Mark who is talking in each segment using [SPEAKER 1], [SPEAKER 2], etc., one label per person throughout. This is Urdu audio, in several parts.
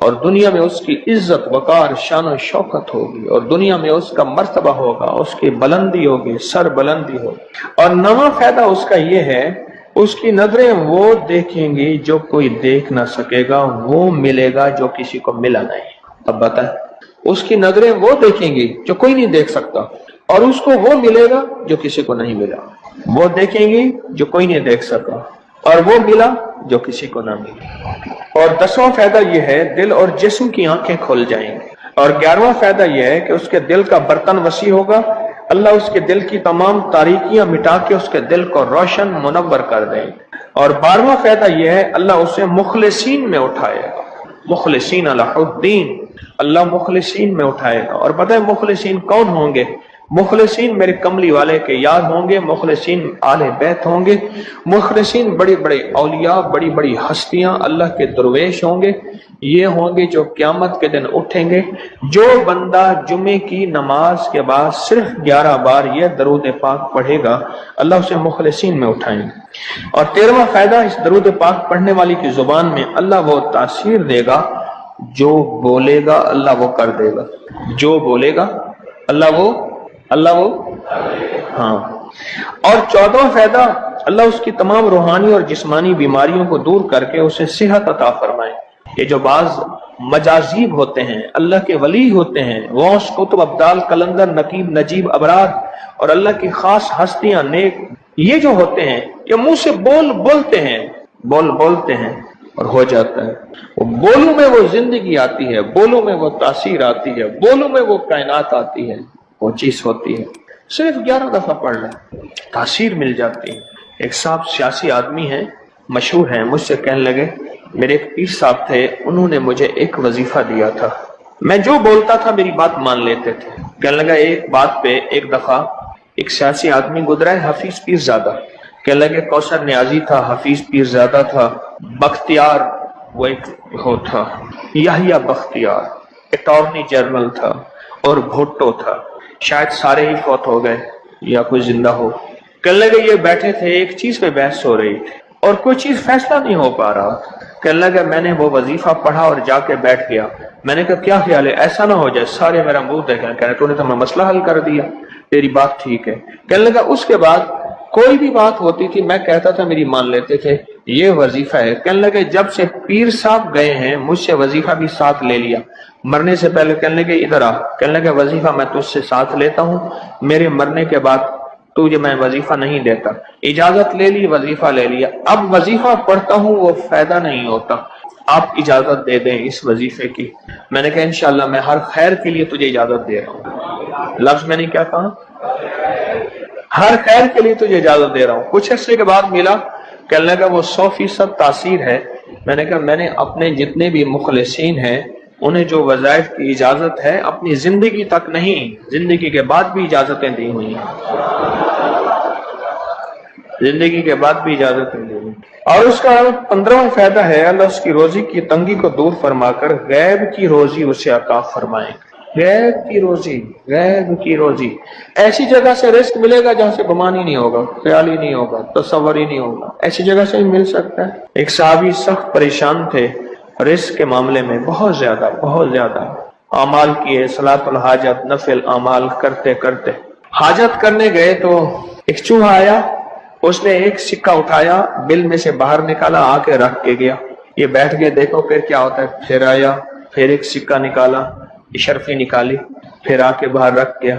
[SPEAKER 1] اور دنیا میں اس کی عزت وقار شان و شوکت ہوگی، اور دنیا میں اس کا مرتبہ ہوگا، اس کی بلندی ہوگی، سر بلندی ہوگی۔ اور نواں فائدہ اس کا یہ ہے، اس کی نظریں وہ دیکھیں گی جو کوئی دیکھ نہ سکے گا، وہ ملے گا جو کسی کو ملا نہیں۔ اب بتائیں، اس کی نظریں وہ دیکھیں گی جو کوئی نہیں دیکھ سکتا، اور اس کو وہ ملے گا جو کسی کو نہیں ملا۔ وہ دیکھیں گی جو کوئی نہیں دیکھ سکا، اور وہ ملا جو کسی کو نہ ملا۔ اور 10واں فائدہ یہ ہے، دل اور جسم کی آنکھیں کھل جائیں گی۔ اور 11واں فائدہ یہ ہے کہ اس کے دل کا برتن وسیع ہوگا، اللہ اس کے دل کی تمام تاریکیاں مٹا کے اس کے دل کو روشن منور کر دیں گے۔ اور 12واں فائدہ یہ ہے، اللہ اسے مخلصین میں اٹھائے گا، مخلصین اللہ الدین، اللہ مخلصین میں اٹھائے گا۔ اور پتہ ہے مخلصین کون ہوں گے؟ مخلصین میرے کملی والے کے یاد ہوں گے، مخلصین آل بیت ہوں گے، مخلصین بڑی بڑی اولیاء، بڑی بڑی ہستیاں، اللہ کے درویش ہوں گے۔ یہ ہوں گے جو قیامت کے دن اٹھیں گے۔ جو بندہ جمعے کی نماز کے بعد صرف 11 بار یہ درود پاک پڑھے گا، اللہ اسے مخلصین میں اٹھائیں گے۔ اور 13واں فائدہ، اس درود پاک پڑھنے والی کی زبان میں اللہ وہ تاثیر دے گا، جو بولے گا اللہ وہ کر دے گا، جو بولے گا اللہ وہ ہاں۔ اور 14واں فائدہ، اللہ اس کی تمام روحانی اور جسمانی بیماریوں کو دور کر کے اسے صحت عطا فرمائے۔ یہ جو بعض مجازیب ہوتے ہیں، اللہ کے ولی ہوتے ہیں، غوث، قطب، ابدال، قلندر، نقیب، نجیب، ابرار، اور اللہ کی خاص ہستیاں، نیک، یہ جو ہوتے ہیں کہ منہ سے بولتے ہیں اور ہو جاتا ہے۔ وہ بولوں میں وہ زندگی آتی ہے، بولوں میں وہ تاثیر آتی ہے، بولوں میں وہ کائنات آتی ہے، وہ چیز ہوتی ہے۔ صرف 11 دفعہ پڑھ لیں، تاثیر مل جاتی ہے۔ ایک صاحب سیاسی آدمی ہیں، مشہور ہیں، مجھ سے کہنے لگے، میرے ایک پیر صاحب تھے، انہوں نے مجھے ایک وظیفہ دیا تھا، میں جو بولتا تھا میری بات مان لیتے تھے۔ کہنے لگا ایک بات پہ ایک دفعہ ایک سیاسی آدمی گزرا ہے، حفیظ پیر زادہ، کہنے لگے کوثر نیازی تھا، حفیظ پیر زادہ تھا، بختیار وہ ایک ہو تھا، یحییٰ بختیار اٹارنی جنرل تھا، اور بھٹو تھا، شاید سارے ہی فوت ہو گئے یا کوئی زندہ ہو۔ کہنے لگے یہ بیٹھے تھے، ایک چیز پہ بحث ہو رہی تھی اور کوئی چیز فیصلہ نہیں ہو پا رہا۔ کہنے لگا میں نے وہ وظیفہ پڑھا اور جا کے بیٹھ گیا۔ میں نے کہا کیا خیال ہے، ایسا نہ ہو جائے سارے میرا منہ دیکھیں، کہنے تو نے تو میں مسئلہ حل کر دیا، تیری بات ٹھیک ہے۔ کہنے لگا اس کے بعد کوئی بھی بات ہوتی تھی میں کہتا تھا میری مان لیتے تھے، یہ وظیفہ ہے۔ کہنے لگے جب سے پیر صاحب گئے ہیں مجھ سے وظیفہ بھی ساتھ لے لیا، مرنے سے پہلے کہنے لگے ادھر آ، کہنے لگے وظیفہ میں تجھ سے ساتھ لیتا ہوں، میرے مرنے کے بعد تجھے میں وظیفہ نہیں دیتا، اجازت لے لی، وظیفہ لے لیا، اب وظیفہ پڑھتا ہوں وہ فائدہ نہیں ہوتا، آپ اجازت دے دیں اس وظیفے کی۔ میں نے کہا انشاءاللہ میں ہر خیر کے لیے تجھے اجازت دے رہا ہوں، لفظ میں نے کیا کہا، ہر خیر کے لیے تجھے اجازت دے رہا ہوں۔ کچھ عرصے کے بعد ملا، کہنے لگا وہ 100% تاثیر ہے۔ میں نے کہا میں نے اپنے جتنے بھی مخلصین ہیں انہیں جو وظائف کی اجازت ہے اپنی زندگی تک نہیں، زندگی کے بعد بھی اجازتیں دی ہوئی ہیں، زندگی کے بعد بھی اجازتیں دی ہوئی۔ اور اس کا 15واں فائدہ ہے، اللہ اس کی روزی کی تنگی کو دور فرما کر غیب کی روزی اسے عطا فرمائے۔ غیب کی روزی، غیب کی روزی، ایسی جگہ سے رزق ملے گا جہاں سے گمان ہی نہیں ہوگا، خیال ہی نہیں ہوگا، تصور ہی نہیں ہوگا، ایسی جگہ سے ہی مل سکتا ہے۔ ایک صحابی سخت پریشان تھے رزق کے معاملے میں، بہت زیادہ اعمال کیے، صلاۃ الحاجت، نفل اعمال کرتے کرتے حاجت کرنے گئے تو ایک چوہا آیا، اس نے ایک سکہ اٹھایا، بل میں سے باہر نکالا، آ کے رکھ کے گیا۔ یہ بیٹھ گئے دیکھو پھر کیا ہوتا ہے، پھر آیا، پھر ایک سکہ نکالا، اشرفی نکالی، پھر آ کے باہر رکھ گیا۔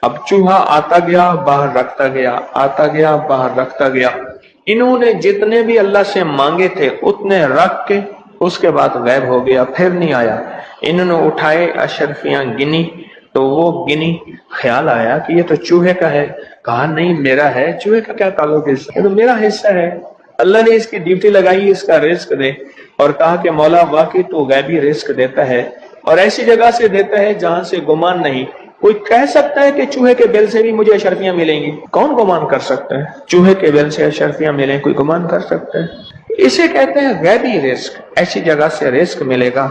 [SPEAKER 1] اب چوہا آتا گیا باہر رکھتا گیا، آتا گیا باہر رکھتا گیا۔ انہوں نے جتنے بھی اللہ سے مانگے تھے اتنے رکھ کے اس کے بعد غائب ہو گیا، پھر نہیں آیا۔ انہوں نے اٹھائے اشرفیاں گنی تو وہ گنی، خیال آیا کہ یہ تو چوہے کا ہے، کہا نہیں میرا ہے، چوہے کا کیا تعلق ہے، یہ تو میرا حصہ ہے۔ اللہ نے اس کی ڈیوٹی لگائی اس کا رزق دے، اور کہا کہ مولا واقعی تو غیبی رزق دیتا ہے، اور ایسی جگہ سے دیتا ہے جہاں سے گمان نہیں۔ کوئی کہہ سکتا ہے کہ چوہے کے بل سے بھی مجھے اشرفیاں ملیں گی؟ کون گمان کر سکتا ہے چوہے کے بل سے اشرفیاں ملیں؟ کوئی گمان کر سکتا ہے؟ اسے کہتے ہیں غیبی رزق۔ ایسی جگہ سے رزق ملے گا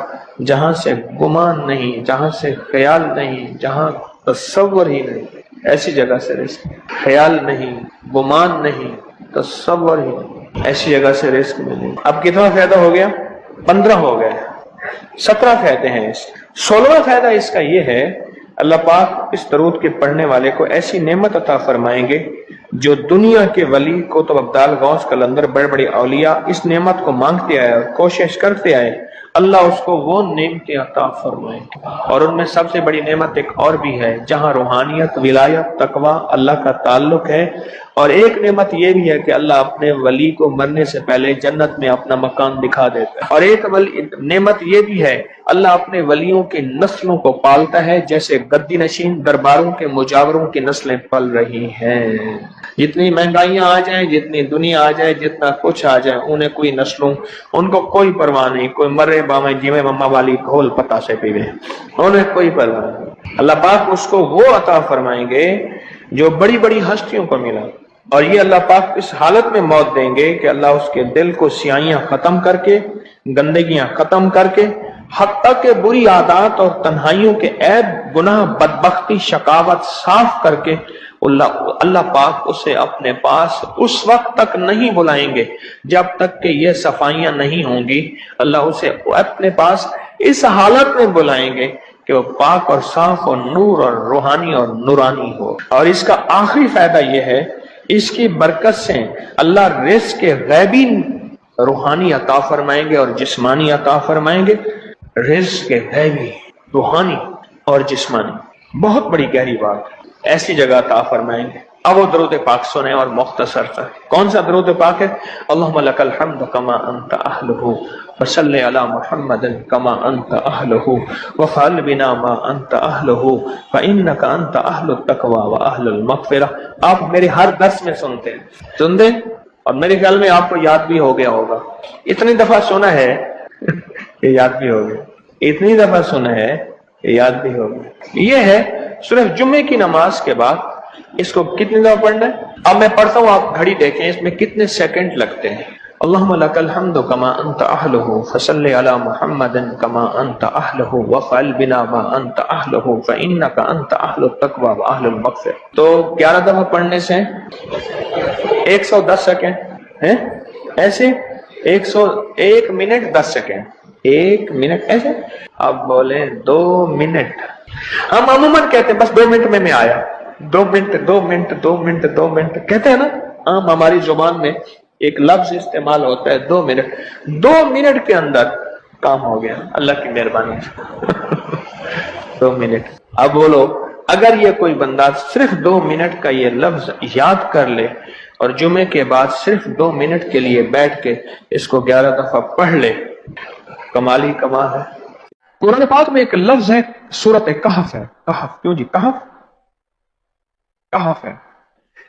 [SPEAKER 1] جہاں سے گمان نہیں، جہاں سے خیال نہیں، جہاں تصور ہی نہیں، ایسی جگہ سے رزق، خیال نہیں، گمان نہیں، تصور ہی نہیں، ایسی جگہ سے رزق ملے گا۔ اب کتنا فائدہ ہو گیا؟ 15 ہو گئے۔ 17 فائدے ہیں اس 16واں فائدہ اس کا یہ ہے، اللہ پاک اس درود کے پڑھنے والے کو ایسی نعمت عطا فرمائیں گے جو دنیا کے ولی قطب ابدال غوث قلندر بڑے بڑے اولیاء اس نعمت کو مانگتے آئے اور کوشش کرتے آئے، اللہ اس کو وہ نعمتیں عطا فرمائیں گے۔ اور ان میں سب سے بڑی نعمت ایک اور بھی ہے، جہاں روحانیت، ولایت، تقوی، اللہ کا تعلق ہے، اور ایک نعمت یہ بھی ہے کہ اللہ اپنے ولی کو مرنے سے پہلے جنت میں اپنا مکان دکھا دیتا ہے، اور ایک نعمت یہ بھی ہے، اللہ اپنے ولیوں کی نسلوں کو پالتا ہے جیسے گدی نشین درباروں کے مجاوروں کی نسلیں پل رہی ہیں۔ جتنی مہنگائیاں آ جائیں، جتنی دنیا آ جائے، جتنا کچھ آ جائے، انہیں کوئی نسلوں، ان کو کوئی پرواہ نہیں، کوئی مرے بامے جیوے مما والی گھول پتا سے پیوے، انہیں کوئی پرواہ نہیں۔ اللہ پاک اس کو وہ عطا فرمائیں گے جو بڑی بڑی ہستیوں کو ملا، اور یہ اللہ پاک اس حالت میں موت دیں گے کہ اللہ اس کے دل کو سیاہیاں ختم کر کے، گندگیاں ختم کر کے، حتیٰ کہ بری عادات اور تنہائیوں کے عیب، گناہ، بدبختی، شقاوت صاف کر کے اللہ پاک اسے اپنے پاس اس وقت تک نہیں بلائیں گے جب تک کہ یہ صفائیاں نہیں ہوں گی۔ اللہ اسے اپنے پاس اس حالت میں بلائیں گے کہ وہ پاک اور صاف اور نور اور روحانی اور نورانی ہو۔ اور اس کا آخری فائدہ یہ ہے، اس کی برکت سے اللہ رزق کے غیبی روحانی عطا فرمائیں گے اور جسمانی عطا فرمائیں گے۔ رزق کے غیبی، روحانی اور جسمانی، بہت بڑی گہری بات ہے، ایسی جگہ عطا فرمائیں گے۔ اب وہ درود پاک سنیں اور مختصر تر۔ کون سا درود پاک ہے؟ اللہم لک الحمد کما انت اہلہ وصلی علی محمد کما انت اہلہ وفعل بنا ما انت اہلہ فانک انت اہل التقوی واہل المغفرہ۔ آپ میرے ہر درس میں سنتے ہیں اور میرے خیال میں آپ کو یاد بھی ہو گیا ہوگا، اتنی دفعہ سنا ہے کہ یاد بھی ہو گیا، اتنی دفعہ سنا ہے کہ یاد بھی ہو گیا۔ یہ ہے صرف جمعے کی نماز کے بعد اس کو کتنی دفعہ پڑھنا ہے؟ اب میں پڑھتا ہوں، آپ گھڑی دیکھیں اس میں کتنے سیکنڈ لگتے ہیں۔ اللہم لک الحمد کما انت اہلہ فصلی علی محمد کما انت اہلہ وفعل بنا ما انت اہلہ فانک انت اہل التقوی واہل المغفرہ۔ تو 11 دفعہ پڑھنے سے 110 سیکنڈ ہیں، ایسے 101 منٹ 10 سیکنڈ، 1 منٹ ایسے۔ اب بولیں 2 منٹ، ہم عموماً کہتے ہیں بس 2 منٹ میں آیا، 2 منٹ 2 منٹ 2 منٹ 2 منٹ کہتے ہیں نا، عام ہماری زبان میں ایک لفظ استعمال ہوتا ہے 2 منٹ۔ 2 منٹ کے اندر کام ہو گیا اللہ کی مہربانی سے۔ 2 منٹ۔ اب بولو، اگر یہ کوئی بندہ صرف 2 منٹ کا یہ لفظ یاد کر لے اور جمعے کے بعد صرف 2 منٹ کے لیے بیٹھ کے اس کو 11 دفعہ پڑھ لے، کمال ہی کمال ہے۔ قرآن پاک میں ایک لفظ ہے، سورۃ کہف ہے۔ کہف، کیوں جی کہف؟ کہف ہے،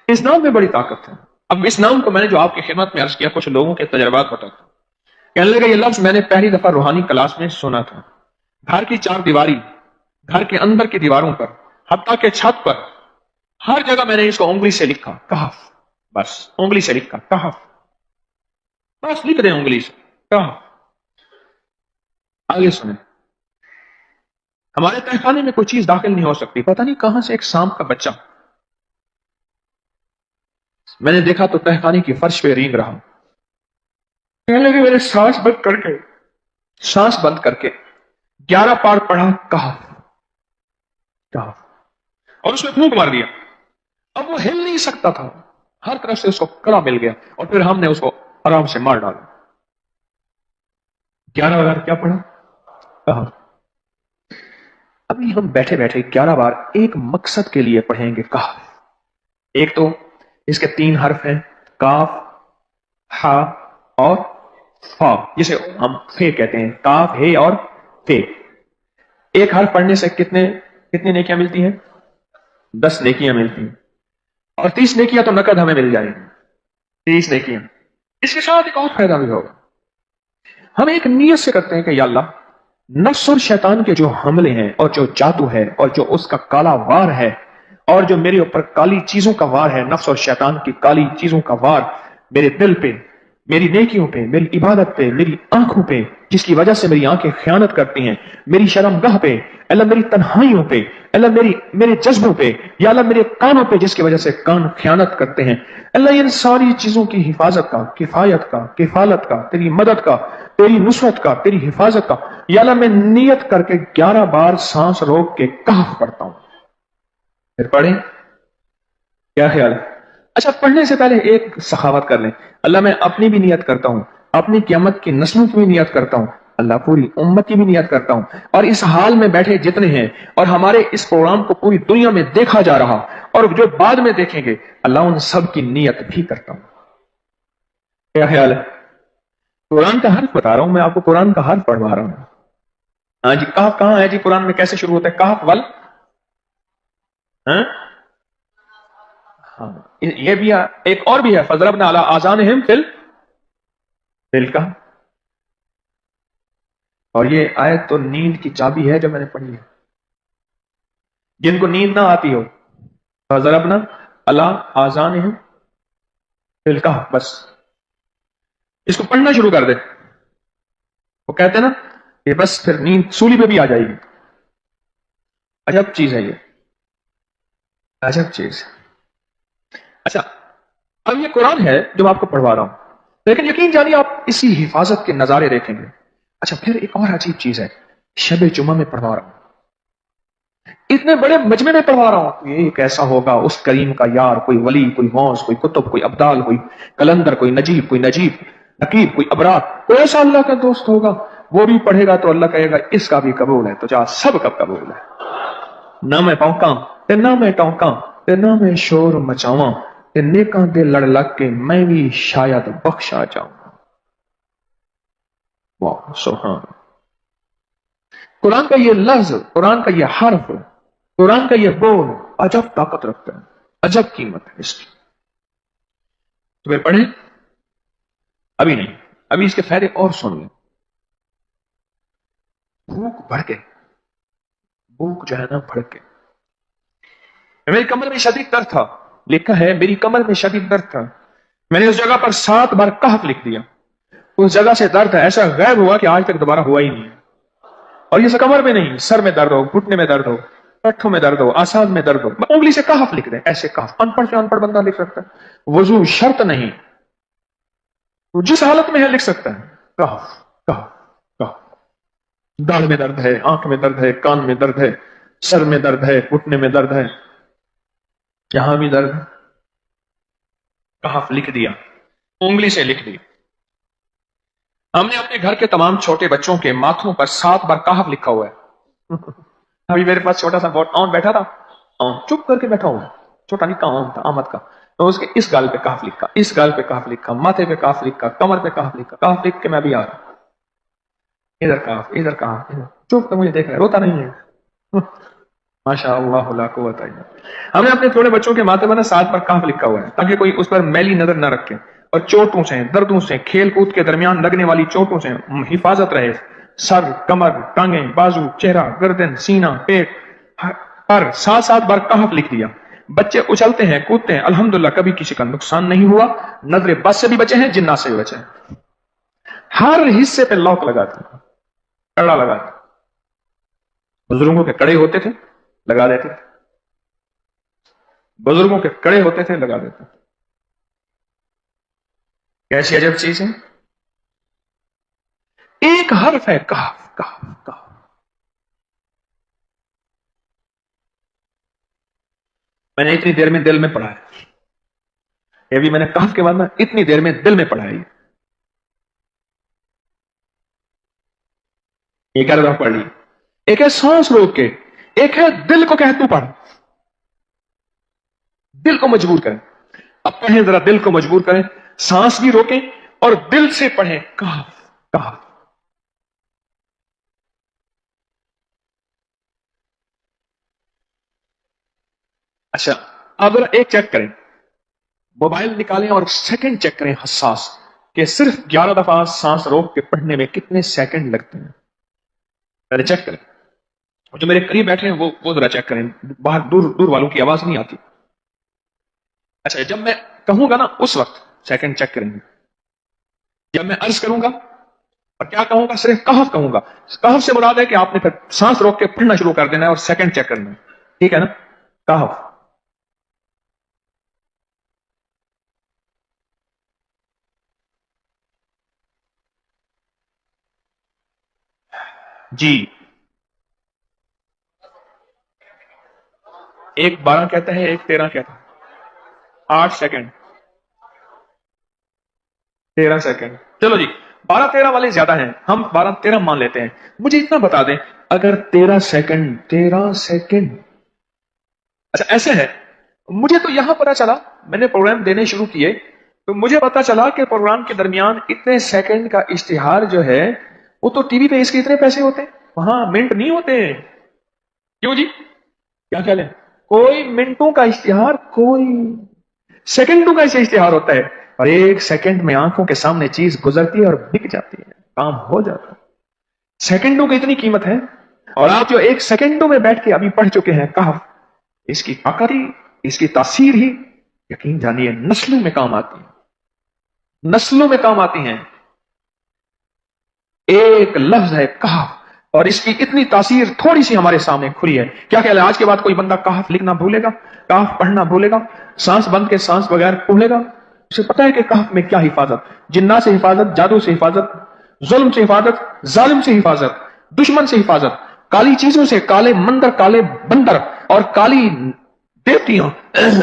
[SPEAKER 1] اس نام میں بڑی طاقت ہے۔ اب اس نام کو میں نے جو آپ کی خدمت میں عرض کیا، کچھ لوگوں کے تجربات بتاتا ہوں۔ کہنے لگا یہ لفظ میں نے پہلی دفعہ روحانی کلاس میں سنا تھا، گھر کی 4 دیواری، گھر کے اندر کی دیواروں پر، حتیٰ کہ چھت پر، ہر جگہ میں نے اس کو انگلی سے لکھا، کہف، بس انگلی سے لکھا کہف، بس لکھ دیں انگلی سے کہف۔ آگے سنیں، ہمارے تہخانے میں کوئی چیز داخل نہیں ہو سکتی، پتہ نہیں کہاں سے ایک سانپ کا بچہ میں نے دیکھا تو تہخانے کی فرش پہ رینگ رہا۔ کہنے لگے میں نے سانس بند کر کے 11 بار پڑھا کہف کہف، اور اس میں پھونک مار دیا۔ اب وہ ہل نہیں سکتا تھا، ہر طرف سے اس کو کڑا مل گیا، اور پھر ہم نے اس کو آرام سے مار ڈالا۔ 11 بار کیا پڑھا؟ کہف۔ ابھی ہم بیٹھے بیٹھے 11 بار ایک مقصد کے لیے پڑھیں گے کہف۔ ایک تو اس کے 3 حرف ہیں، کاف، ہا اور فا، جسے ہم فے کہتے ہیں، کاف، ہے اور فے۔ ایک حرف پڑھنے سے کتنی نیکیاں ملتی ہیں؟ 10 نیکیاں ملتی ہیں، اور 30 نیکیاں تو نقد ہمیں مل جائیں گی، 30 نیکیاں۔ اس کے ساتھ ایک اور فائدہ بھی ہوگا، ہم ایک نیت سے کرتے ہیں کہ یا اللہ، نفس اور شیطان کے جو حملے ہیں اور جو جادو ہے اور جو اس کا کالا وار ہے اور جو میرے اوپر کالی چیزوں کا وار ہے، نفس اور شیطان کی کالی چیزوں کا وار میرے دل پہ، میری نیکیوں پہ، میری عبادت پہ، میری آنکھوں پہ، جس کی وجہ سے میری آنکھیں خیانت کرتی ہیں، میری شرمگاہ پہ، اللہ میری تنہائیوں پہ، اللہ میرے جذبوں پہ، یا اللہ میرے کانوں پہ جس کی وجہ سے کان خیانت کرتے ہیں، اللہ ان ساری چیزوں کی حفاظت کا، کفایت کا، کفالت کا، تیری مدد کا تیری نصرت کا، تیری حفاظت کا. یا اللہ میں نیت کر کے 11 بار سانس روک کے کہف پڑھتا ہوں. پھر پڑھیں. کیا خیال ہے؟ اچھا پڑھنے سے پہلے ایک سخاوت کر لیں. اللہ میں اپنی بھی نیت کرتا ہوں، اپنی قیامت کی نسلوں کی بھی نیت کرتا ہوں، اللہ پوری امت کی بھی نیت کرتا ہوں، اور اس حال میں بیٹھے جتنے ہیں اور ہمارے اس پروگرام کو پوری دنیا میں دیکھا جا رہا اور جو بعد میں دیکھیں گے، اللہ ان سب کی نیت بھی کرتا ہوں. کیا خیال ہے؟ قرآن کا حرف بتا رہا ہوں میں آپ کو، قرآن کا حرف پڑھوا رہا ہوں. ہاں جی، کہف کہاں ہے جی قرآن میں؟ کیسے شروع ہوتا ہے کہف؟ ول ہاں ہاں، یہ بھی ہے. ایک اور بھی ہے، فضربنا علی آذانہم فی دل کا. اور یہ آیت تو نیند کی چابی ہے جو میں نے پڑھی ہے. جن کو نیند نہ آتی ہو، فضربنا علی آذانہم فی الکہف، بس اس کو پڑھنا شروع کر دے. وہ کہتے ہیں نا کہ بس پھر نیند سولی پہ بھی آ جائے گی. عجب چیز ہے یہ، عجب چیز. اچھا اب یہ قرآن ہے جو آپ کو پڑھوا رہا ہوں، لیکن یقین جانیے آپ اسی حفاظت کے نظارے دیکھیں گے. اچھا پھر ایک اور عجیب چیز ہے، شب جمعہ میں پڑھوا رہا ہوں، اتنے بڑے مجمع میں پڑھوا رہا ہوں. یہ کیسا ہوگا اس کریم کا یار، کوئی ولی، کوئی غوث، کوئی قطب، کوئی ابدال، کوئی کلندر، کوئی نجیب، کوئی نجیب نقیب، کوئی ابرار، کوئی ایسا اللہ کا دوست ہوگا وہ بھی پڑھے گا تو اللہ کہے گا اس کا بھی قبول ہے. تو جا سب کا قبول ہے. نہ میں پونکاں تے نہ میں ٹونکاں تے نہ میں شور مچاواں تے نیکاں دے لڑ لگ کے میں بھی شاید بخشا جاؤں. واہ سبحان. قرآن کا یہ لفظ، قرآن کا یہ حرف، قرآن کا یہ بول عجب طاقت رکھتا ہے، عجب قیمت ہے اس کی. تو پھر پڑھیں. ابھی نہیں، ابھی اس کے فائدے اور سن لیں. بھوک بڑھ کے، بھوک جو ہے نا بڑھ کے. میری کمر میں شدید درد تھا، لکھا ہے میری کمر میں شدید درد تھا. میں نے اس جگہ پر 7 بار کہف لکھ دیا. اس جگہ سے درد ایسا غائب ہوا کہ آج تک دوبارہ ہوا ہی نہیں. اور یہ کمر میں نہیں، سر میں درد ہو، گھٹنے میں درد ہو، پٹھوں میں درد ہو، آسان میں درد ہو، انگلی سے کہف لکھ دیں. ایسے کہف ان پڑھ سے ان پڑھ بندہ لکھ سکتا ہے. وضو شرط نہیں، تو جس حالت میں ہے لکھ سکتا ہے. کہف کہف کہف. داڑھ میں درد ہے، آنکھ میں درد ہے، کان میں درد ہے، سر میں درد ہے، گھٹنے میں درد ہے، یہاں بھی درد. کہف لکھ دیا، انگلی سے لکھ دیا. ہم نے اپنے گھر کے تمام چھوٹے بچوں کے ماتھوں پر 7 بار کہف لکھا ہوا ہے. ابھی میرے پاس چھوٹا سا اون بیٹھا تھا، چپ کر کے بیٹھا ہوا، چھوٹا نکا اون تھا آمد کا. تو اس کے اس گال پہ کہف لکھا، اس گال پہ کہف لکھا، ماتھے پہ کہف لکھا، کمر پہ کہف لکھا. کہف لکھ کے میں بھی آ رہا، ادھر کہف ادھر کہف ادھر. چپ کر مجھے دیکھ رہا ہے، روتا نہیں ہے. ماشاء اللہ لا قوت الا باللہ. ہم نے اپنے تھوڑے بچوں کے ماتھے پر 7 بار کہف لکھا ہوا ہے تاکہ کوئی اس پر میلی نظر نہ رکھے اور چوٹوں سے، دردوں سے، کھیل کود کے درمیان لگنے والی چوٹوں سے حفاظت رہے. سر، کمر، ٹانگیں، بازو، چہرہ، گردن، سینہ، پیٹ پر 7 بار کہف لکھ دیا. بچے اچھلتے ہیں، کودتے ہیں، الحمدللہ کبھی کسی کا نقصان نہیں ہوا. نظر بد سے بھی بچے ہیں، جنات سے بھی بچے ہیں. ہر حصے پہ لاک لگاتے ہیں، کڑا لگاتے. بزرگوں کے کڑے ہوتے تھے لگا دیتے تھے، بزرگوں کے کڑے ہوتے تھے لگا دیتے تھے. کیسی عجب چیز ہے. ایک حرف ہے کہف کہف کہف. میں نے اتنی دیر میں دل میں پڑھا ہے، یہ بھی میں نے کہف کے بعد نا اتنی دیر میں دل میں پڑھا ہے. یہ کیا پڑھ لی. ایک ہے سانس روک کے، ایک ہے دل کو کہ تو پڑھ، دل کو مجبور کریں. اب پڑھیں ذرا، دل کو مجبور کریں، سانس بھی روکیں اور دل سے پڑھیں کہف کہف. اچھا اب ذرا ایک چیک کریں، موبائل نکالیں اور سیکنڈ چیک کریں حساس کہ صرف 11 دفعہ سانس روک کے پڑھنے میں کتنے سیکنڈ لگتے ہیں. پہلے چیک کریں. جو میرے قریب بیٹھے ہیں وہ ذرا چیک کریں، باہر دور دور والوں کی آواز نہیں آتی. اچھا جب میں کہوں گا نا اس وقت سیکنڈ چیک کریں گے. جب میں عرض کروں گا اور کیا کہوں گا، صرف کہف کہوں گا. کہف سے مراد ہے کہ آپ نے پھر سانس روک کے پڑھنا شروع کر دینا ہے اور سیکنڈ چیک کرنا ہے. ٹھیک ہے نا. کہف. جی ایک 12 کہتا ہے، ایک 13 کہتا ہے، 8 سیکنڈ 13 سیکنڈ، چلو جی 12 13 والے زیادہ ہیں، ہم 12 13 مان لیتے ہیں۔ مجھے اتنا بتا دیں، اگر 13 سیکنڈ اچھا ایسے ہے، مجھے تو یہاں پتا چلا، میں نے پروگرام دینے شروع کیے تو مجھے پتا چلا کہ پروگرام کے درمیان اتنے سیکنڈ کا اشتہار جو ہے وہ تو ٹی وی پہ اس کے اتنے پیسے ہوتے ہیں، وہاں منٹ نہیں ہوتے۔ کیوں جی؟ کیا خیال ہے؟ کوئی منٹوں کا اشتہار، کوئی سیکنڈوں کا اسے اشتہار ہوتا ہے، اور ایک سیکنڈ میں آنکھوں کے سامنے چیز گزرتی ہے اور بک جاتی ہے، کام ہو جاتا ہے۔ سیکنڈوں کی اتنی قیمت ہے، اور آپ جو ایک سیکنڈوں میں بیٹھ کے ابھی پڑھ چکے ہیں کہف، اس کی طاقت ہی، اس کی تاثیر ہی یقین جانیے نسلوں میں کام آتی ہے، نسلوں میں کام آتی ہیں۔ ایک لفظ ہے کہف، اور اس کی اتنی تاثیر تھوڑی سی ہمارے سامنے کھلی ہے۔ کیا خیال ہے آج کے بعد کوئی بندہ کہف لکھنا بھولے گا، کہف پڑھنا بھولے گا، سانس بند کے سانس بغیر بھولے گا؟ اسے پتا ہے کہ کہف میں کیا حفاظت، جنات سے حفاظت، جادو سے حفاظت، ظلم سے حفاظت، ظالم سے حفاظت، دشمن سے حفاظت، کالی چیزوں سے، کالے مندر، کالے بندر اور کالی دیوتیاں،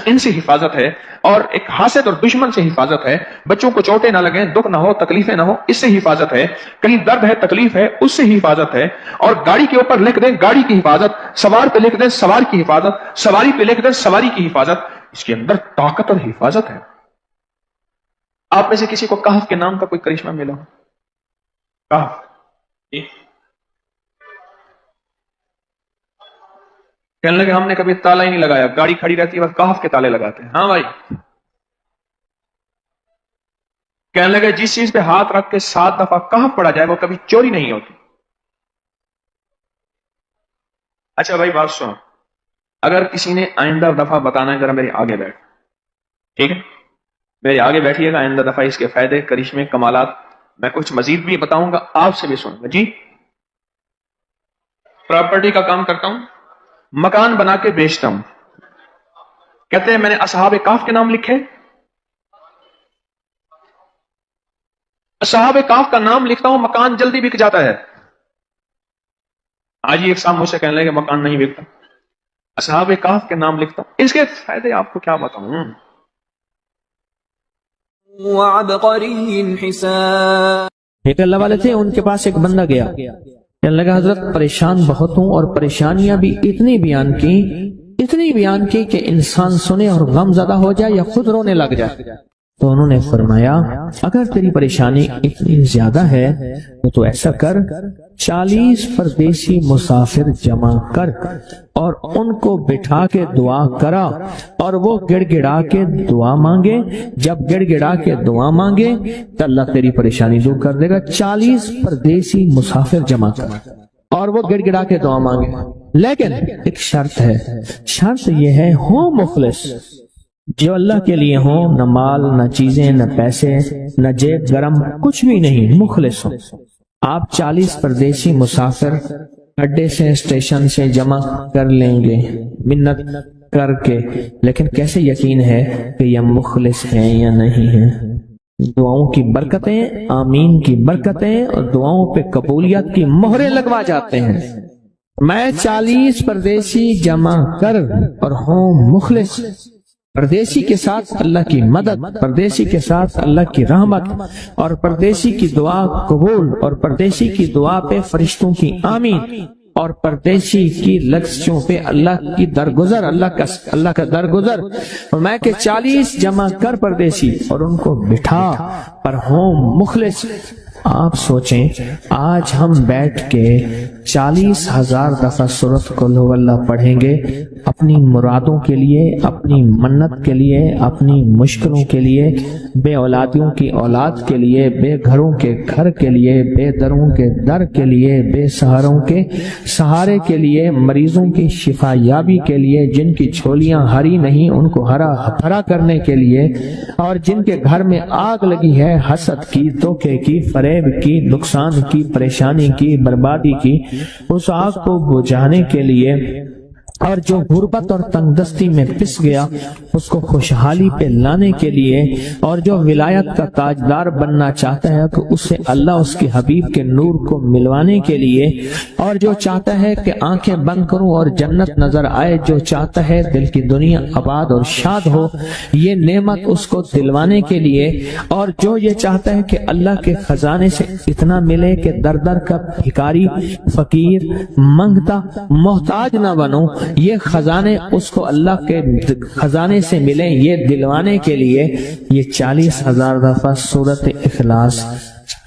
[SPEAKER 1] ان سے حفاظت ہے، اور ایک حاسد اور دشمن سے حفاظت ہے۔ بچوں کو چوٹیں نہ لگیں، دکھ نہ ہو، تکلیفیں نہ ہو، اس سے حفاظت ہے۔ کہیں درد ہے، تکلیف ہے، اس سے حفاظت ہے۔ اور گاڑی کے اوپر لکھ دیں گاڑی کی حفاظت، سوار پہ لکھ دیں سوار کی حفاظت، سواری پہ لکھ دیں سواری کی حفاظت، اس کے اندر طاقت اور حفاظت ہے۔ آپ میں سے کسی کو کہف کے نام کا کوئی کرشمہ ملا ہو؟ کہف کہنے لگے ہم نے کبھی تالا ہی نہیں لگایا، گاڑی کھڑی رہتی ہے بس کہف کے تالے لگاتے ہیں۔ ہاں بھائی، کہنے لگے جس چیز پہ ہاتھ رکھ کے 7 دفعہ کہف پڑا جائے وہ کبھی چوری نہیں ہوتی۔ اچھا بھائی بات سنو، اگر کسی نے آئندہ دفعہ بتانا ہے ذرا میرے آگے بیٹھ، ٹھیک ہے؟ میرے آگے بیٹھیے گا، آئندہ دفعہ اس کے فائدے، کرشمے، کمالات میں کچھ مزید بھی بتاؤں گا، آپ سے بھی سنوں گا۔ جی پراپرٹی کا کام کرتا ہوں، مکان بنا کے بیچتا ہوں، کہتے ہیں میں نے اصحاب کہف کے نام لکھے، اصحاب کہف کا نام لکھتا ہوں، مکان جلدی بک جاتا ہے۔ آج ہی ایک صاحب مجھ سے کہنے لگے مکان نہیں بکتا، اصحاب کہف کے نام لکھتا ہوں، اس کے فائدے آپ کو کیا بتاؤں۔
[SPEAKER 2] ایک اللہ والے تھے، ان کے پاس ایک بندہ گیا، کہنے لگا حضرت پریشان بہت ہوں، اور پریشانیاں بھی اتنی بیان کی کہ انسان سنے اور غم زدہ ہو جائے یا خود رونے لگ جائے۔ تو انہوں نے فرمایا اگر تیری پریشانی اتنی زیادہ ہے تو ایسا کر، 40 پردیسی مسافر جمع کر اور ان کو بٹھا کے دعا کرا، اور وہ گڑ گڑا کے دعا مانگے، جب گڑ گڑا کے دعا مانگے تو اللہ تیری پریشانی دور کر دے گا۔ 40 پردیسی مسافر جمع کر اور وہ گڑ گڑا کے دعا مانگے، لیکن ایک شرط ہے، شرط یہ ہے ہو مخلص، جو اللہ کے لیے ہوں، نہ مال، نہ چیزیں، نہ پیسے، نہ جیب گرم، کچھ بھی نہیں، مخلص ہوں۔ آپ 40 پردیسی مسافر اڈے سے، اسٹیشن سے جمع کر لیں گے منت کر کے، لیکن کیسے یقین ہے کہ یہ مخلص ہیں یا نہیں ہیں؟ دعاؤں کی برکتیں، آمین کی برکتیں اور دعاؤں پہ قبولیت کی مہریں لگوا جاتے ہیں۔ میں 40 پردیسی جمع کر اور ہوں مخلص، پردیسی کے ساتھ اللہ کی مدد، پردیسی کے ساتھ اللہ کی رحمت، اور پردیسی کی دعا قبول، اور پردیسی کی دعا پہ فرشتوں کی آمین، اور پردیسی کی لفظوں پہ اللہ کی درگزر، اللہ کا درگزر۔ اور میں کہ 40 جمع کر پردیسی اور ان کو بٹھا پر ہوں مخلص۔ آپ سوچیں آج ہم بیٹھ کے 40,000 دفعہ سورۃ قل ہو اللہ پڑھیں گے، اپنی مرادوں کے لیے، اپنی منت کے لیے، اپنی مشکلوں کے لیے، بے اولادیوں کی اولاد کے لیے، بے گھروں کے گھر کے لیے، بے دروں کے در کے لیے، بے سہاروں کے سہارے کے لیے، مریضوں کی شفا یابی کے لیے، جن کی جھولیاں ہری نہیں ان کو ہرا بھرا کرنے کے لیے، اور جن کے گھر میں آگ لگی ہے حسد کی، دھوکے کی، فریب کی، نقصان کی، پریشانی کی، بربادی کی، اس آگ کو بجھانے کے لیے اور جو غربت اور تنگدستی میں پس گیا اس کو خوشحالی پہ لانے کے لیے، اور جو ولایت کا تاجدار بننا چاہتا ہے کہ اسے اللہ اس کے حبیب کے نور کو ملوانے کے لیے، اور جو چاہتا ہے کہ آنکھیں بند کروں اور جنت نظر آئے، جو چاہتا ہے دل کی دنیا آباد اور شاد ہو، یہ نعمت اس کو دلوانے کے لیے، اور جو یہ چاہتا ہے کہ اللہ کے خزانے سے اتنا ملے کہ در در کا بھکاری، فقیر، منگتا، محتاج نہ بنو، یہ خزانے اس کو اللہ کے خزانے سے ملے، یہ دلوانے کے لیے یہ 40,000 دفعہ سورۃ اخلاص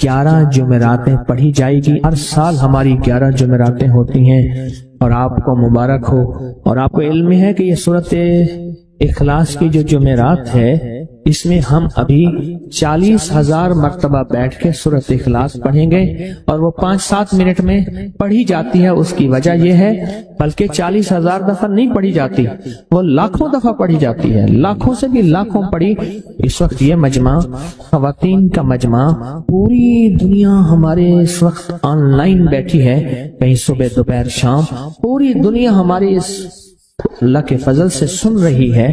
[SPEAKER 2] 11 جمعراتیں پڑھی جائے گی۔ ہر سال ہماری 11 جمعراتیں ہوتی ہیں، اور آپ کو مبارک ہو۔ اور آپ کو علم ہے کہ یہ سورۃ اخلاص کی جو جمعرات ہے، اس میں ہم ابھی 40,000 مرتبہ بیٹھ کے سورۃ اخلاص پڑھیں گے، اور وہ 5-7 منٹ میں پڑھی جاتی ہے۔ اس کی وجہ یہ ہے، بلکہ 40,000 دفعہ نہیں پڑھی جاتی، وہ لاکھوں دفعہ پڑھی جاتی ہے، لاکھوں سے بھی لاکھوں پڑھی۔ اس وقت یہ مجمع، خواتین کا مجمع، پوری دنیا ہمارے اس وقت آن لائن بیٹھی ہے، کہیں صبح دوپہر شام، پوری دنیا ہمارے اس اللہ کے فضل سے سن رہی ہے،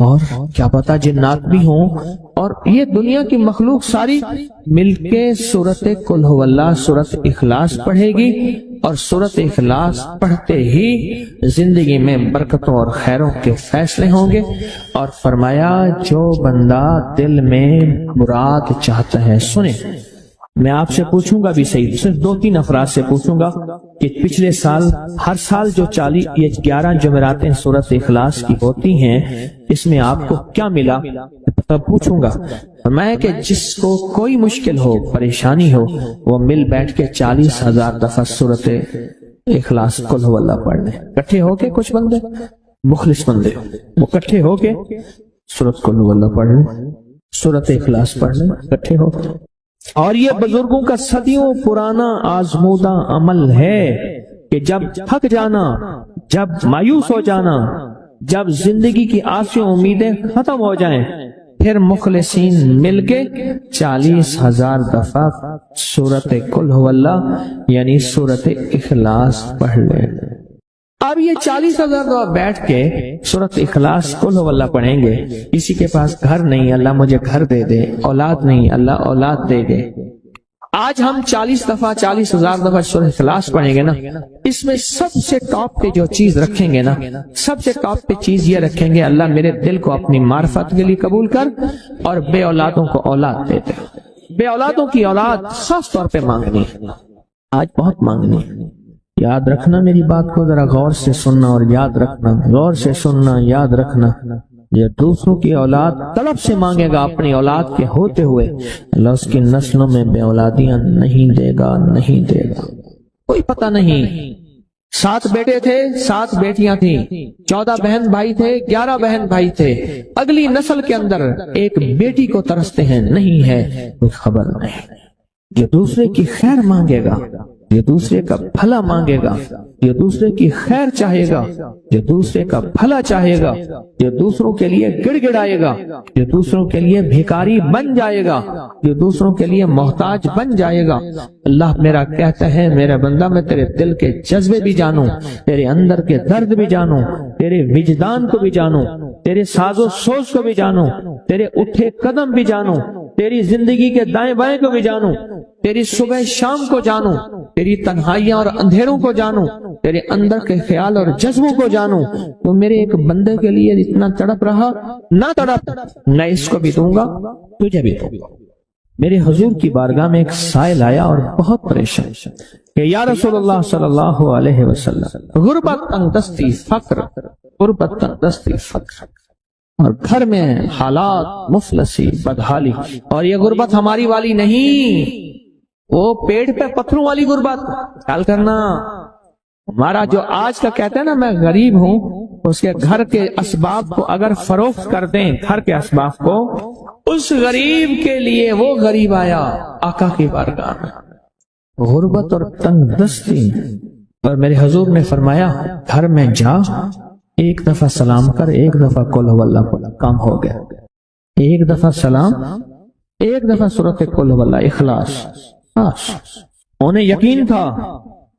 [SPEAKER 2] اور کیا پتا جنات بھی ہوں، اور یہ دنیا کی مخلوق ساری مل کے سورۃ قل ھو اللہ، سورۃ اخلاص پڑھے گی، اور سورۃ اخلاص پڑھتے ہی زندگی میں برکتوں اور خیروں کے فیصلے ہوں گے۔ اور فرمایا جو بندہ دل میں مراد چاہتا ہے، سنیں میں آپ سے پوچھوں گا بھی صحیح، صرف 2-3 افراد سے پوچھوں گا کہ پچھلے سال، ہر سال جو 11 جمعراتیں سورۃ اخلاص کی ہوتی ہیں، اس میں آپ کو کیا ملا؟ پوچھوں گا میں کہ جس کو کوئی مشکل ہو، پریشانی ہو، وہ مل بیٹھ کے 40,000 دفعہ سورۃ اخلاص قل ھو اللہ پڑھ لیں، اکٹھے ہو کے۔ کچھ بندے مخلص بندے وہ اکٹھے ہو کے سورۃ قل ھو اللہ پڑھ لیں، سورۃ اخلاص پڑھ لیں اکٹھے ہو۔ اور یہ بزرگوں کا صدیوں پرانا آزمودہ عمل ہے کہ جب تھک جانا، جب مایوس ہو جانا، جب زندگی کی آسیں امیدیں ختم ہو جائیں، پھر مخلصین مل کے 40,000 دفعہ سورۃ قل ھو اللہ یعنی سورۃ اخلاص پڑھ لیں۔ اب یہ 40,000 دفعہ بیٹھ کے سورۃ اخلاص قل ھو اللہ پڑھیں گے۔ کسی کے پاس گھر نہیں، اللہ مجھے گھر دے دے، اولاد نہیں، اللہ اولاد دے دے۔ آج ہم 40,000 دفعہ سورۃ اخلاص پڑھیں گے نا، اس میں سب سے ٹاپ پہ جو چیز رکھیں گے نا، سب سے ٹاپ پہ چیز یہ رکھیں گے، اللہ میرے دل کو اپنی معرفت کے لیے قبول کر، اور بے اولادوں کو اولاد دے دے۔ بے اولادوں کی اولاد خاص طور پہ مانگنی، آج بہت مانگنی۔ یاد رکھنا میری بات کو ذرا غور سے سننا، اور یاد رکھنا، غور سے سننا، یاد رکھنا، یہ دوسروں کی اولاد طلب سے مانگے گا، اپنی اولاد کے ہوتے ہوئے اللہ اس کی نسلوں میں بے اولادیاں نہیں دے گا، نہیں دے گا۔ کوئی پتہ نہیں، 7 بیٹے تھے، 7 بیٹیاں تھیں، 14 بہن بھائی تھے، 11 بہن بھائی تھے، اگلی نسل کے اندر ایک بیٹی کو ترستے ہیں، نہیں ہے، کوئی خبر نہیں۔ جو دوسرے کی خیر مانگے گا، جو دوسرے کا بھلا مانگے گا، جو دوسرے کی خیر چاہے گا، جو دوسرے کا بھلا چاہے گا، جو دوسروں کے لیے گڑ گڑائے گا، جو دوسروں کے لیے بھیکاری بن جائے گا، جو دوسروں کے لیے محتاج بن جائے گا، اللہ میرا کہتا ہے میرا بندہ میں تیرے دل کے جذبے بھی جانوں، تیرے اندر کے درد بھی جانوں، تیرے وجدان کو بھی جانوں، تیرے ساز و سوز کو بھی جانوں، تیرے اٹھے قدم بھی جانوں، تیری زندگی کے دائیں بائیں کو بھی جانوں، تیری صبح شام کو جانوں، تیری تنہائیاں اور اندھیروں کو جانوں، تیرے اندر کے خیال اور جذبوں کو جانوں۔ تو میرے ایک بندے کے لیے اتنا تڑپ رہا، نہ تڑپ، میں اس کو بھی دوں گا، تجھے بھی دوں گا۔ میرے حضور کی بارگاہ میں ایک سائل آیا اور بہت پریشان کہ یا رسول اللہ صلی اللہ علیہ وسلم، غربت، تنگدستی، فقر، غربت، تنگدستی، فقر، اور گھر میں حالات مفلسی، بدحالی، اور یہ غربت ہماری والی نہیں، وہ پیڑ پہ پتھروں والی غربت۔ خیال کرنا، ہمارا جو آج کا کہتا ہے نا میں غریب ہوں، اس کے گھر کے اسباب کو اگر فروخت کر دیں، گھر کے اسباب کو، اس غریب کے لیے وہ غریب آیا آقا کی بارگاہ میں، غربت اور تنگ دستی، اور میرے حضور نے فرمایا گھر میں جا، ایک دفعہ سلام کر، ایک دفعہ قل ھو اللہ پڑھ، کام ہو گیا۔ ایک دفعہ سلام، ایک دفعہ سورۃ قل ھو اللہ اخلاص۔ انہیں یقین تھا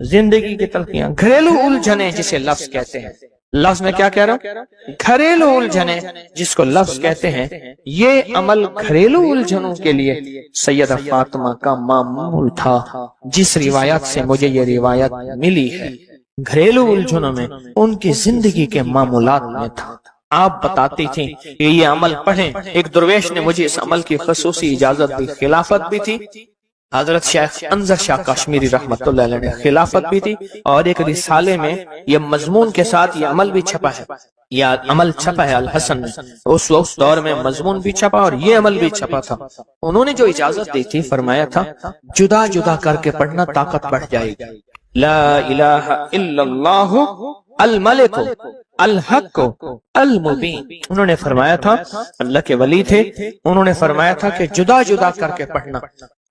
[SPEAKER 1] زندگی کی تلخیاں، گھریلو الجھنیں جسے لفظ کہتے ہیں، لفظ میں کیا کہہ رہا ہوں، گھریلو الجھنیں جس کو لفظ کہتے ہیں، یہ عمل گھریلو الجھنوں کے لیے سیدہ فاطمہ کا معمول تھا، جس روایت سے مجھے یہ روایت ملی ہے گھریلو الجھنوں میں ان کی زندگی کے معمولات میں تھا۔ آپ بتاتی تھیں کہ یہ عمل پڑھیں، ایک درویش نے مجھے اس عمل کی خصوصی اجازت دی، خلافت بھی تھی، حضرت شیخ انظر شاہ کشمیری رحمت اللہ علیہ نے خلافت بھی تھی، اور ایک رسالے میں یہ مضمون کے ساتھ یہ عمل بھی چھپا ہے، یہ عمل چھپا ہے الحسن میں، اس دور میں مضمون بھی چھپا اور یہ عمل بھی چھپا تھا۔ انہوں نے جو اجازت دی تھی، فرمایا تھا جدا جدا کر کے پڑھنا طاقت بڑھ جائے گی، لا الہ الا اللہ الملک الحق المبین۔ انہوں نے فرمایا تھا، اللہ کے ولی تھے، انہوں نے فرمایا تھا کہ جدا جدا کر کے پڑھنا۔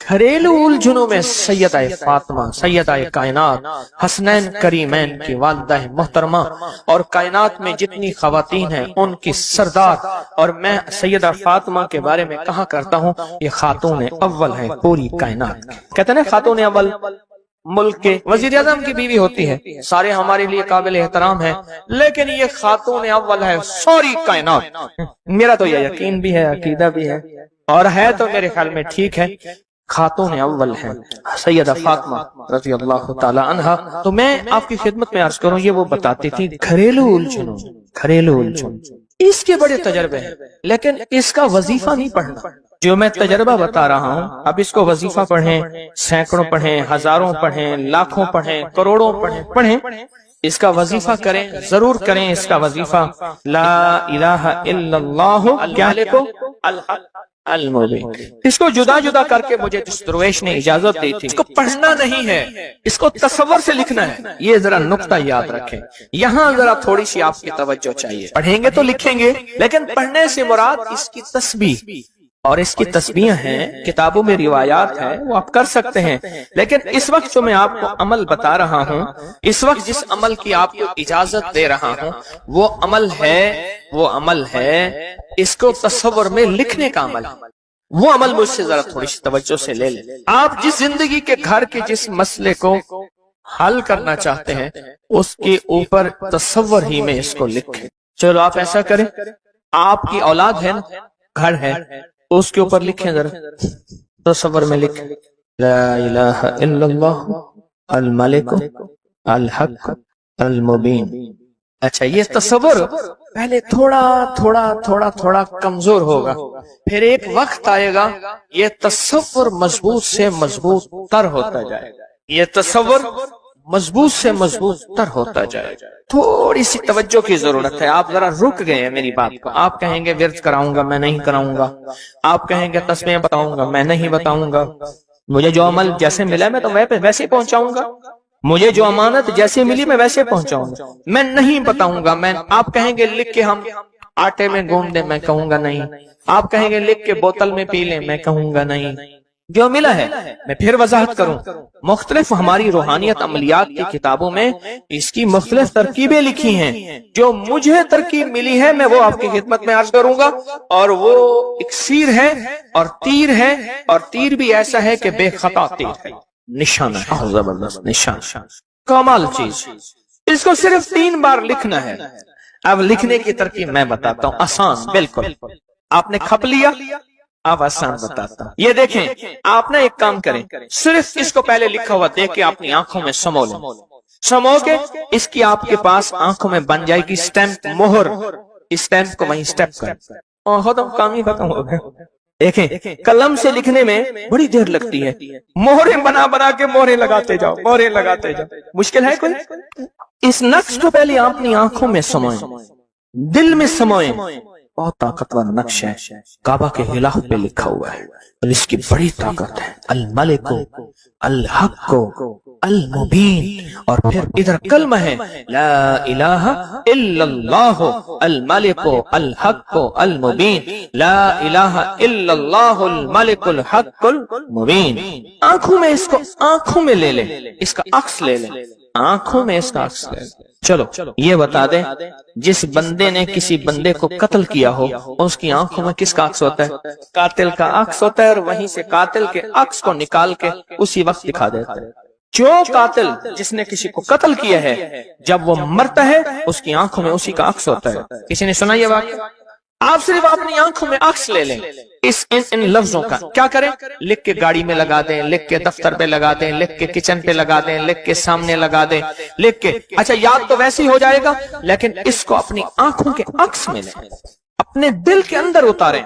[SPEAKER 1] گھریلو الجھنوں میں سیدہ فاطمہ، سیدہ کائنات، حسنین کریمین کی والدہ محترمہ، اور کائنات میں جتنی خواتین ہیں ان کی سردار، اور میں سیدہ فاطمہ کے بارے میں کہا کرتا ہوں یہ خاتون اول ہے پوری کائنات۔ کہتے ہیں خاتون اول ملک کے وزیر اعظم کی بیوی ہوتی ہے، سارے ہمارے لیے قابل احترام ہے، لیکن یہ خاتون اول ہے ساری کائنات۔ میرا تو یہ یقین بھی ہے، عقیدہ بھی ہے، اور ہے تو میرے خیال میں ٹھیک ہے، خاتون اول ہے سیدہ فاطمہ رضی اللہ تعالی عنہا۔ تو میں آپ کی خدمت میں عرض کروں، یہ وہ بتاتی تھی گھریلو الجھنوں، گھریلو الجھن اس کے بڑے تجربے ہیں، لیکن اس کا وظیفہ نہیں پڑھنا۔ جو میں تجربہ بتا رہا ہوں، اب اس کو وظیفہ پڑھیں، سینکڑوں پڑھیں، ہزاروں پڑھیں، لاکھوں پڑھیں، کروڑوں پڑھیں، اس کا وظیفہ کریں، ضرور کریں اس کا وظیفہ، لا الہ الا اللہ کیا لکھو الحق المبین۔ اس کو جدا جدا کر کے مجھے جس درویش نے اجازت دی تھی، اس کو پڑھنا نہیں ہے، اس کو تصور سے لکھنا ہے۔ یہ ذرا نقطہ یاد رکھیں، یہاں ذرا تھوڑی سی آپ کی توجہ چاہیے۔ پڑھیں گے تو لکھیں گے، لیکن پڑھنے سے مراد اس کی تسبیح، اور اس کی تسبیح ہیں، کتابوں میں روایات ہیں، وہ آپ کر سکتے ہیں، لیکن اس وقت جو میں آپ کو عمل بتا رہا ہوں، اس وقت جس عمل کی آپ کو اجازت دے رہا ہوں، وہ عمل ہے اس کو تصور میں لکھنے کا عمل۔ وہ عمل مجھ سے ذرا تھوڑی سی توجہ سے لے لیں۔ آپ جس زندگی کے گھر کے جس مسئلے کو حل کرنا چاہتے ہیں، اس کے اوپر تصور ہی میں اس کو لکھیں۔ چلو آپ ایسا کریں، آپ کی اولاد ہے نا، گھر ہے، اس کے اوپر لکھیں، ذرا تصور میں لکھیں، لا الہ الا اللہ الملک الحق المبین۔ اچھا، یہ تصور پہلے تھوڑا کمزور ہوگا، پھر ایک وقت آئے گا یہ تصور مضبوط سے مضبوط تر ہوتا جائے گا، یہ تصور مضبوط سے مضبوط تر ہوتا جائے گا۔ تھوڑی سی توجہ کی ضرورت ہے، آپ ذرا رک گئے ہیں میری بات کو۔ آپ کہیں گے ورد کراؤں گا، میں نہیں کراؤں گا، آپ کہیں گے تسبیح بتاؤں گا، میں نہیں بتاؤں گا، مجھے جو عمل جیسے ملا میں تو ویسے پہنچاؤں گا، مجھے جو امانت جیسے ملی میں ویسے پہنچاؤں گا، میں نہیں بتاؤں گا۔ آپ کہیں گے لکھ کے ہم آٹے میں گوندھ دیں، میں کہوں گا نہیں۔ آپ کہیں گے لکھ کے بوتل میں پی لیں، میں کہوں گا نہیں۔ جو ملا ہے میں پھر وضاحت کروں، مختلف ہماری روحانیت عملیات کی کتابوں میں اس کی مختلف ترکیبیں لکھی ہیں، جو مجھے ترکیب ملی ہے میں وہ آپ کی خدمت میں عرض کروں گا، اور وہ اکسیر ہے اور تیر ہے، اور تیر بھی ایسا ہے کہ بے خطا تیر ہے، نشانہ ہے، زبردست نشان، کمال چیز۔ اس کو صرف 3 بار لکھنا ہے۔ اب لکھنے کی ترکیب میں بتاتا ہوں، آسان بالکل۔ آپ نے کھپ لیا، اب آسان بتاتا ہوں۔ یہ دیکھیں، آپ نے ایک کام کریں، صرف اس کو پہلے لکھا ہوا دیکھ کے اپنی آنکھوں میں سمو لیں، سمو کے اس کی آپ کے پاس آنکھوں میں بن جائے گی سٹیمپ، مہر، اس سٹیمپ کو وہیں سٹیپ کریں، اور ختم، کام ہی ختم ہو گیا۔ دیکھیں، قلم سے لکھنے میں بڑی دیر لگتی ہے، مہریں بنا کے مہریں لگاتے جاؤ، مہریں لگاتے جاؤ، مشکل ہے کوئی؟ اس نقش کو پہلے اپنی آنکھوں میں سموئیں، دل میں سموئیں۔ بہت طاقتور نقش ہے، کعبہ کے غلاف پہ لکھا ہوا ہے، اور اس کی بڑی طاقت ہے، الملک الحق المبین، اور پھر ادھر کلمہ ہے، لا الہ الا اللہ الملک الحق المبین، لا الہ الا اللہ الملک الحق المبین۔ آنکھوں میں اس کو آنکھوں میں لے لیں، اس کا عکس لے لیں، آنکھوں میں اس کا عکس لے لیں۔ چلو یہ بتا دیں، جس بندے نے کسی بندے کو قتل کیا ہو، اس کی آنکھوں میں کس کا عکس ہوتا ہے؟ قاتل کا عکس ہوتا ہے، اور وہیں سے قاتل کے عکس کو نکال کے اسی وقت دکھا دیتا ہے۔ جو قاتل جس نے کسی کو قتل کیا ہے جب وہ مرتا ہے اس کی آنکھوں میں اسی کا عکس ہوتا ہے. کسی نے سنا یہ واقعہ؟ آپ صرف اپنی آنکھوں میں عکس لے لیں ان لفظوں کا. کیا کریں؟ لکھ کے گاڑی میں لگا دیں، لکھ کے دفتر پہ لگا دیں، لکھ کے کچن پہ لگا دیں، لکھ کے سامنے لگا دیں، لکھ کے. اچھا یاد تو ویسے ہی ہو جائے گا، لیکن اس کو اپنی آنکھوں کے عکس میں لیں، اپنے دل کے اندر اتاریں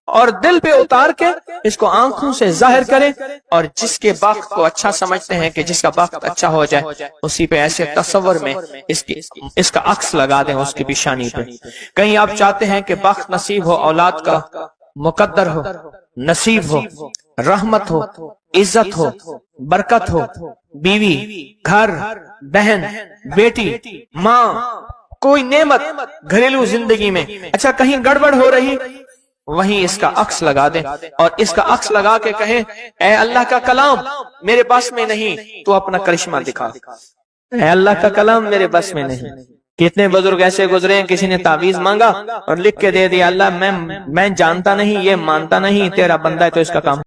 [SPEAKER 1] اور دل پہ اتار کے اس کو آنکھوں سے ظاہر کریں. اور جس کے بخت کو اچھا سمجھتے ہیں کہ جس کا بخت اچھا ہو جائے، اسی پہ ایسے تصور میں اس کا عکس لگا دیں اس کی پیشانی پہ. کہیں آپ چاہتے ہیں کہ بخت نصیب ہو، اولاد کا مقدر ہو، نصیب ہو، رحمت ہو، عزت ہو، برکت ہو، بیوی، گھر، بہن، بیٹی، ماں، کوئی نعمت گھریلو زندگی میں. اچھا کہیں گڑبڑ ہو رہی، وہیں اس کا عکس لگا دیں اور اس کا عکس لگا کے کہیں اے اللہ کا کلام میرے بس میں نہیں، تو اپنا کرشمہ دکھا. اے اللہ کا کلام میرے بس میں نہیں. کتنے بزرگ ایسے گزرے ہیں، کسی نے تعویذ مانگا اور لکھ کے دے دیا، اللہ میں جانتا نہیں، یہ مانتا نہیں، تیرا بندہ ہے تو اس کا کام